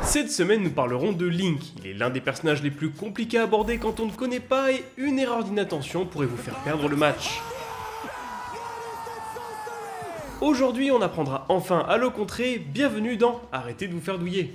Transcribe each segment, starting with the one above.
Cette semaine, nous parlerons de Link. Il est l'un des personnages les plus compliqués à aborder quand on ne connaît pas et une erreur d'inattention pourrait vous faire perdre le match. Aujourd'hui, on apprendra enfin à le contrer. Bienvenue dans Arrêtez de vous faire douiller.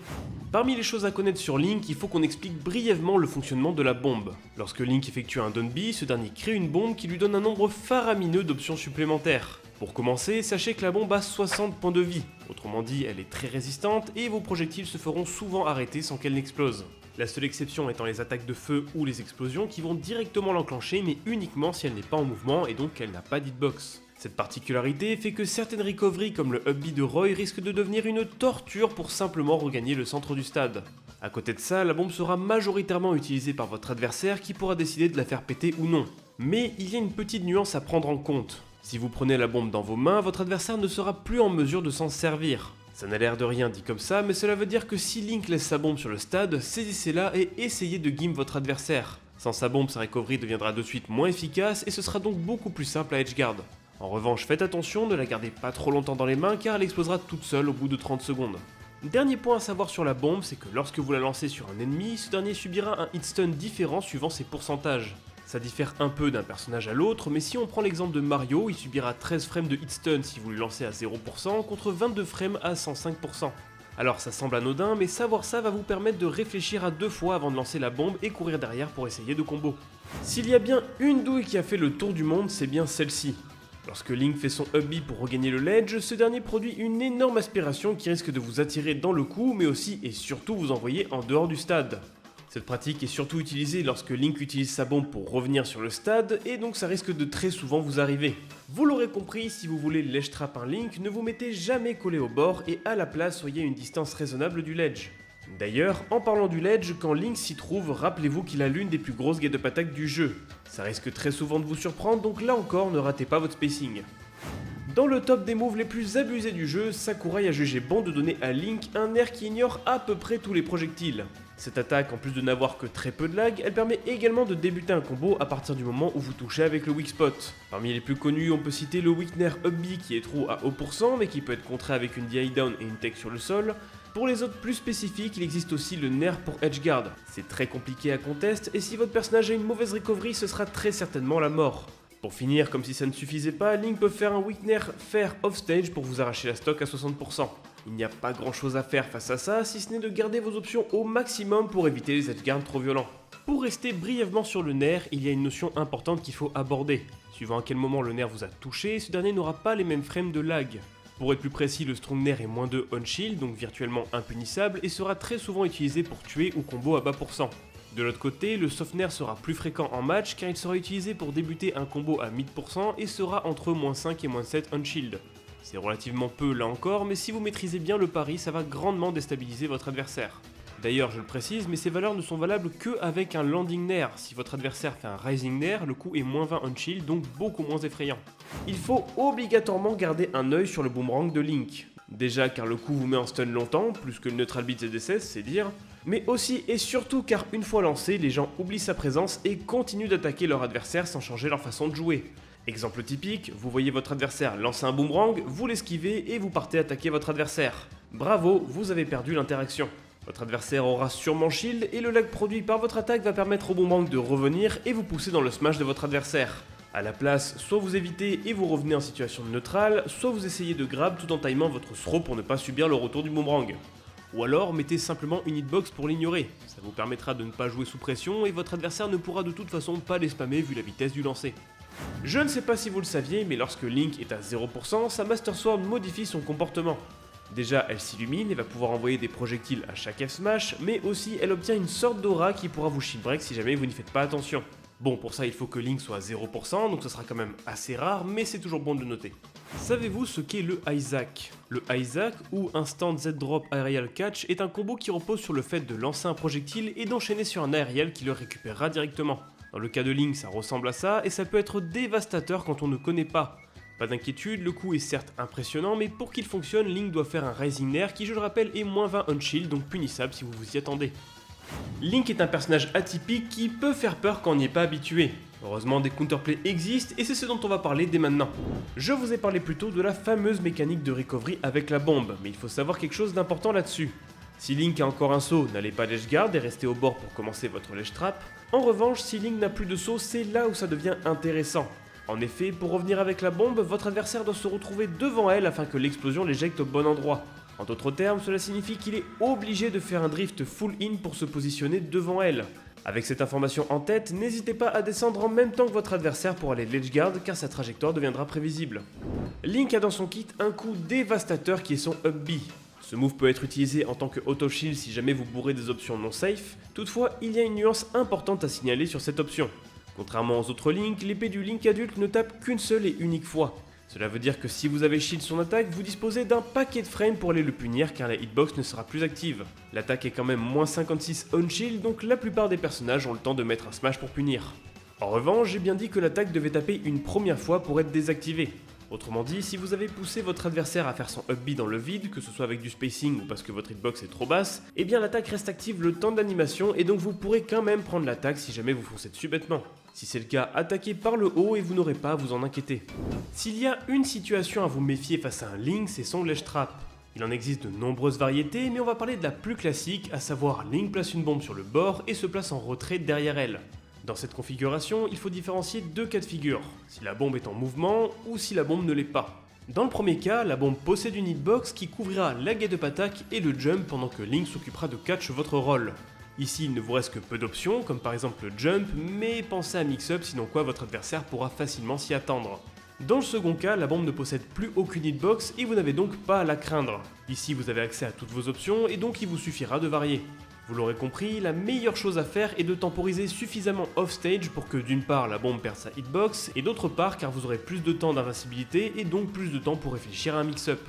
Parmi les choses à connaître sur Link, il faut qu'on explique brièvement le fonctionnement de la bombe. Lorsque Link effectue un Downbeat, ce dernier crée une bombe qui lui donne un nombre faramineux d'options supplémentaires. Pour commencer, sachez que la bombe a 60 points de vie. Autrement dit, elle est très résistante et vos projectiles se feront souvent arrêter sans qu'elle n'explose. La seule exception étant les attaques de feu ou les explosions qui vont directement l'enclencher, mais uniquement si elle n'est pas en mouvement et donc qu'elle n'a pas d'hitbox. Cette particularité fait que certaines recoveries comme le Up B de Roy risquent de devenir une torture pour simplement regagner le centre du stade. A côté de ça, la bombe sera majoritairement utilisée par votre adversaire qui pourra décider de la faire péter ou non. Mais il y a une petite nuance à prendre en compte. Si vous prenez la bombe dans vos mains, votre adversaire ne sera plus en mesure de s'en servir. Ça n'a l'air de rien dit comme ça, mais cela veut dire que si Link laisse sa bombe sur le stade, saisissez-la et essayez de gimp votre adversaire. Sans sa bombe, sa recovery deviendra de suite moins efficace et ce sera donc beaucoup plus simple à edgeguard. En revanche, faites attention, ne la gardez pas trop longtemps dans les mains car elle explosera toute seule au bout de 30 secondes. Dernier point à savoir sur la bombe, c'est que lorsque vous la lancez sur un ennemi, ce dernier subira un hitstun différent suivant ses pourcentages. Ça diffère un peu d'un personnage à l'autre, mais si on prend l'exemple de Mario, il subira 13 frames de hitstun si vous le lancez à 0% contre 22 frames à 105%. Alors ça semble anodin, mais savoir ça va vous permettre de réfléchir à deux fois avant de lancer la bombe et courir derrière pour essayer de combo. S'il y a bien une douille qui a fait le tour du monde, c'est bien celle-ci. Lorsque Link fait son Up B pour regagner le ledge, ce dernier produit une énorme aspiration qui risque de vous attirer dans le cou, mais aussi et surtout vous envoyer en dehors du stade. Cette pratique est surtout utilisée lorsque Link utilise sa bombe pour revenir sur le stade, et donc ça risque de très souvent vous arriver. Vous l'aurez compris, si vous voulez ledge trap un Link, ne vous mettez jamais collé au bord et à la place soyez à une distance raisonnable du ledge. D'ailleurs, en parlant du ledge, quand Link s'y trouve, rappelez-vous qu'il a l'une des plus grosses get-up attaques du jeu. Ça risque très souvent de vous surprendre, donc là encore, ne ratez pas votre spacing. Dans le top des moves les plus abusés du jeu, Sakurai a jugé bon de donner à Link un air qui ignore à peu près tous les projectiles. Cette attaque, en plus de n'avoir que très peu de lag, elle permet également de débuter un combo à partir du moment où vous touchez avec le weak spot. Parmi les plus connus, on peut citer le weak nair Up B qui est true à haut pourcent, mais qui peut être contré avec une DI down et une tech sur le sol. Pour les autres plus spécifiques, il existe aussi le nair pour edgeguard. C'est très compliqué à contest, et si votre personnage a une mauvaise recovery, ce sera très certainement la mort. Pour finir, comme si ça ne suffisait pas, Link peut faire un weak nair fair offstage pour vous arracher la stock à 60%. Il n'y a pas grand chose à faire face à ça, si ce n'est de garder vos options au maximum pour éviter les edgeguards trop violents. Pour rester brièvement sur le nair, il y a une notion importante qu'il faut aborder. Suivant à quel moment le nair vous a touché, ce dernier n'aura pas les mêmes frames de lag. Pour être plus précis, le strong nair est moins 2 on shield, donc virtuellement impunissable, et sera très souvent utilisé pour tuer ou combo à bas pourcent. De l'autre côté, le soft nair sera plus fréquent en match car il sera utilisé pour débuter un combo à mid % et sera entre -5 et -7 on shield. C'est relativement peu là encore, mais si vous maîtrisez bien le pari, ça va grandement déstabiliser votre adversaire. D'ailleurs, je le précise, mais ces valeurs ne sont valables que avec un landing nair. Si votre adversaire fait un rising nair, le coup est -20 on shield, donc beaucoup moins effrayant. Il faut obligatoirement garder un œil sur le boomerang de Link. Déjà car le coup vous met en stun longtemps, plus que le neutral beat ZSS, c'est dire, mais aussi et surtout car une fois lancé, les gens oublient sa présence et continuent d'attaquer leur adversaire sans changer leur façon de jouer. Exemple typique, vous voyez votre adversaire lancer un boomerang, vous l'esquivez et vous partez attaquer votre adversaire. Bravo, vous avez perdu l'interaction. Votre adversaire aura sûrement shield et le lag produit par votre attaque va permettre au boomerang de revenir et vous pousser dans le smash de votre adversaire. A la place, soit vous évitez et vous revenez en situation de neutrale, soit vous essayez de grab tout en timant votre throw pour ne pas subir le retour du boomerang. Ou alors mettez simplement une hitbox pour l'ignorer, ça vous permettra de ne pas jouer sous pression et votre adversaire ne pourra de toute façon pas les spammer vu la vitesse du lancer. Je ne sais pas si vous le saviez, mais lorsque Link est à 0%, sa Master Sword modifie son comportement. Déjà, elle s'illumine et va pouvoir envoyer des projectiles à chaque F-smash, mais aussi elle obtient une sorte d'aura qui pourra vous shield break si jamais vous n'y faites pas attention. Bon, pour ça il faut que Link soit à 0%, donc ce sera quand même assez rare, mais c'est toujours bon de le noter. Savez-vous ce qu'est le Isaac? Le Isaac, ou Instant Z-Drop Aerial Catch, est un combo qui repose sur le fait de lancer un projectile et d'enchaîner sur un aérial qui le récupérera directement. Dans le cas de Link, ça ressemble à ça, et ça peut être dévastateur quand on ne connaît pas. Pas d'inquiétude, le coup est certes impressionnant, mais pour qu'il fonctionne, Link doit faire un Rising Nair qui, je le rappelle, est -20 on shield, donc punissable si vous vous y attendez. Link est un personnage atypique qui peut faire peur quand on n'y est pas habitué. Heureusement, des counterplays existent et c'est ce dont on va parler dès maintenant. Je vous ai parlé plus tôt de la fameuse mécanique de recovery avec la bombe, mais il faut savoir quelque chose d'important là-dessus. Si Link a encore un saut, n'allez pas l'edgeguard et restez au bord pour commencer votre ledge trap. En revanche, si Link n'a plus de saut, c'est là où ça devient intéressant. En effet, pour revenir avec la bombe, votre adversaire doit se retrouver devant elle afin que l'explosion l'éjecte au bon endroit. En d'autres termes, cela signifie qu'il est obligé de faire un drift full in pour se positionner devant elle. Avec cette information en tête, n'hésitez pas à descendre en même temps que votre adversaire pour aller l'edgeguard car sa trajectoire deviendra prévisible. Link a dans son kit un coup dévastateur qui est son up B. Ce move peut être utilisé en tant que auto-shield si jamais vous bourrez des options non safe, toutefois il y a une nuance importante à signaler sur cette option. Contrairement aux autres Link, l'épée du Link adulte ne tape qu'une seule et unique fois. Cela veut dire que si vous avez shield son attaque, vous disposez d'un paquet de frames pour aller le punir car la hitbox ne sera plus active. L'attaque est quand même moins 56 on shield, donc la plupart des personnages ont le temps de mettre un smash pour punir. En revanche, j'ai bien dit que l'attaque devait taper une première fois pour être désactivée. Autrement dit, si vous avez poussé votre adversaire à faire son up B dans le vide, que ce soit avec du spacing ou parce que votre hitbox est trop basse, eh bien l'attaque reste active le temps d'animation et donc vous pourrez quand même prendre l'attaque si jamais vous foncez dessus bêtement. Si c'est le cas, attaquez par le haut et vous n'aurez pas à vous en inquiéter. S'il y a une situation à vous méfier face à un Link, c'est son ledge trap. Il en existe de nombreuses variétés, mais on va parler de la plus classique, à savoir Link place une bombe sur le bord et se place en retrait derrière elle. Dans cette configuration, il faut différencier deux cas de figure, si la bombe est en mouvement ou si la bombe ne l'est pas. Dans le premier cas, la bombe possède une hitbox qui couvrira la get-up attack et le jump pendant que Link s'occupera de catch votre rôle. Ici, il ne vous reste que peu d'options, comme par exemple le jump, mais pensez à mix-up sinon quoi votre adversaire pourra facilement s'y attendre. Dans le second cas, la bombe ne possède plus aucune hitbox et vous n'avez donc pas à la craindre. Ici, vous avez accès à toutes vos options et donc il vous suffira de varier. Vous l'aurez compris, la meilleure chose à faire est de temporiser suffisamment off-stage pour que d'une part la bombe perde sa hitbox et d'autre part car vous aurez plus de temps d'invincibilité et donc plus de temps pour réfléchir à un mix-up.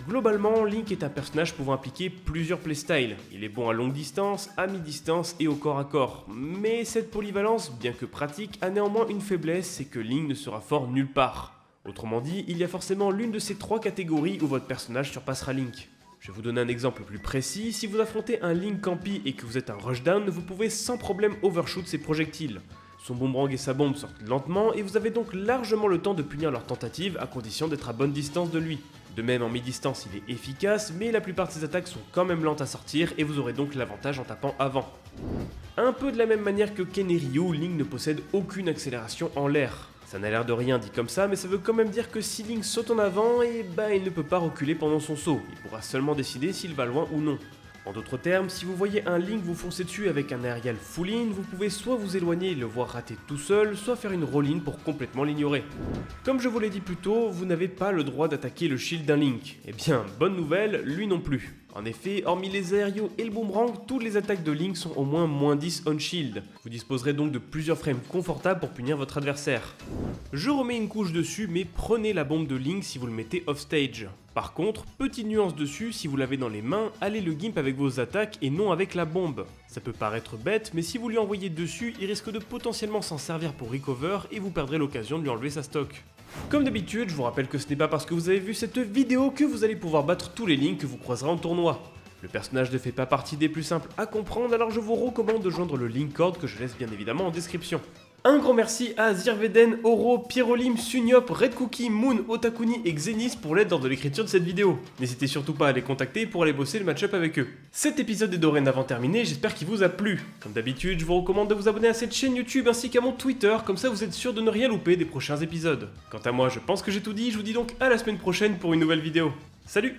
Globalement, Link est un personnage pouvant appliquer plusieurs playstyles. Il est bon à longue distance, à mi-distance et au corps à corps. Mais cette polyvalence, bien que pratique, a néanmoins une faiblesse, c'est que Link ne sera fort nulle part. Autrement dit, il y a forcément l'une de ces trois catégories où votre personnage surpassera Link. Je vais vous donner un exemple plus précis, si vous affrontez un Link Campy et que vous êtes un rushdown, vous pouvez sans problème overshoot ses projectiles. Son boomerang et sa bombe sortent lentement et vous avez donc largement le temps de punir leur tentative à condition d'être à bonne distance de lui. De même en mi-distance il est efficace, mais la plupart de ses attaques sont quand même lentes à sortir et vous aurez donc l'avantage en tapant avant. Un peu de la même manière que Ken et Ryu, Link ne possède aucune accélération en l'air. Ça n'a l'air de rien dit comme ça, mais ça veut quand même dire que si Link saute en avant, il ne peut pas reculer pendant son saut, il pourra seulement décider s'il va loin ou non. En d'autres termes, si vous voyez un Link vous foncer dessus avec un aerial full in, vous pouvez soit vous éloigner et le voir rater tout seul, soit faire une roll-in pour complètement l'ignorer. Comme je vous l'ai dit plus tôt, vous n'avez pas le droit d'attaquer le shield d'un Link. Eh bien, bonne nouvelle, lui non plus. En effet, hormis les aériaux et le boomerang, toutes les attaques de Link sont au moins -10 on shield. Vous disposerez donc de plusieurs frames confortables pour punir votre adversaire. Je remets une couche dessus, mais prenez la bombe de Link si vous le mettez off stage. Par contre, petite nuance dessus, si vous l'avez dans les mains, allez le gimp avec vos attaques et non avec la bombe. Ça peut paraître bête, mais si vous lui envoyez dessus, il risque de potentiellement s'en servir pour recover et vous perdrez l'occasion de lui enlever sa stock. Comme d'habitude, je vous rappelle que ce n'est pas parce que vous avez vu cette vidéo que vous allez pouvoir battre tous les Link que vous croiserez en tournoi. Le personnage ne fait pas partie des plus simples à comprendre, alors je vous recommande de joindre le link cord que je laisse bien évidemment en description. Un grand merci à Zirveden, Oro, Pierolim, Sunyop, Red Cookie, Moon, Otakuni et Xenis pour l'aide lors de l'écriture de cette vidéo. N'hésitez surtout pas à les contacter pour aller bosser le match-up avec eux. Cet épisode est dorénavant terminé, j'espère qu'il vous a plu. Comme d'habitude, je vous recommande de vous abonner à cette chaîne YouTube ainsi qu'à mon Twitter, comme ça vous êtes sûr de ne rien louper des prochains épisodes. Quant à moi, je pense que j'ai tout dit, je vous dis donc à la semaine prochaine pour une nouvelle vidéo. Salut!